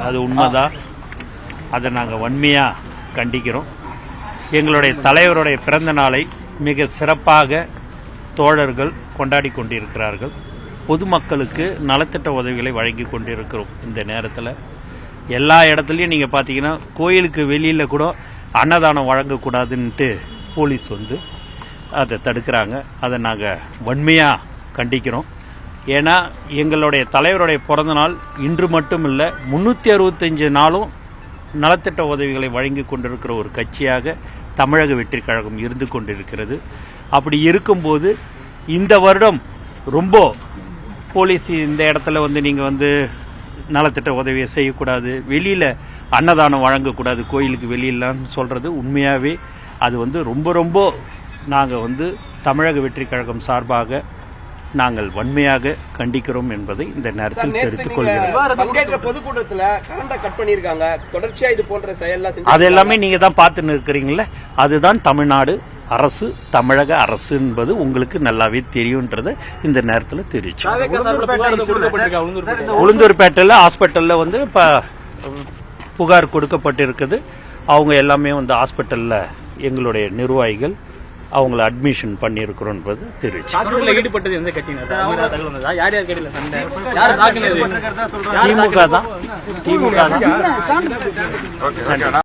அது உண்மைதான். அதை நாங்கள் வன்மையாக கண்டிக்கிறோம். எங்களுடைய தலைவருடைய பிறந்த நாளை மிக சிறப்பாக தோழர்கள் கொண்டாடி கொண்டிருக்கிறார்கள். பொதுமக்களுக்கு நலத்திட்ட உதவிகளை வழங்கி கொண்டிருக்கிறோம். இந்த நேரத்தில் எல்லா இடத்துலையும் நீங்கள் பார்த்தீங்கன்னா கோயிலுக்கு வெளியில் கூட அன்னதானம் வழங்கக்கூடாதுன்ட்டு போலீஸ் வந்து அதை தடுக்கிறாங்க. அதை நாங்கள் வன்மையாக கண்டிக்கிறோம். ஏன்னா எங்களுடைய தலைவருடைய பிறந்த நாள் இன்று மட்டும் இல்லை, 365 நாளும் நலத்திட்ட உதவிகளை வழங்கி கொண்டிருக்கிற ஒரு கட்சியாக தமிழக வெற்றி கழகம் இருந்து கொண்டிருக்கிறது. அப்படி இருக்கும்போது இந்த வருடம் ரொம்ப போலீஸ் இந்த இடத்துல வந்து நீங்கள் வந்து நலத்திட்ட உதவியை செய்யக்கூடாது, வெளியில் அன்னதானம் வழங்கக்கூடாது கோயிலுக்கு வெளியிலான்னு சொல்கிறது உண்மையாகவே அது வந்து ரொம்ப ரொம்ப நாங்கள் வந்து தமிழக வெற்றி கழகம் சார்பாக நாங்கள் வன்மையாக கண்டிக்கிறோம் என்பதை இந்த நேரத்தில் தெரிவித்துக் கொள்கிறோம். பொதுக்கூட்டத்தில் கரண்டை கட் பண்ணியிருக்காங்க. தொடர்ச்சியா இது போன்ற செயல்லாம் அது எல்லாமே நீங்க தான் பார்த்துன்னு இருக்கிறீங்களே, அதுதான் தமிழ்நாடு அரசு, தமிழக அரசு என்பது உங்களுக்கு நல்லாவே தெரியும்ன்றதை இந்த நேரத்தில் தெரிவிச்சு. உளுந்தூர்பேட்டையில் ஹாஸ்பிட்டலில் வந்து இப்போ புகார் கொடுக்கப்பட்டிருக்குது. அவங்க எல்லாமே வந்து ஹாஸ்பிட்டலில் எங்களுடைய நிர்வாகிகள் அவங்கள அட்மிஷன் பண்ணியிருக்கிறோம் என்பது தெரிவிச்சு. ஈடுபட்டது எந்த கட்சிங்க? திமுக தான்.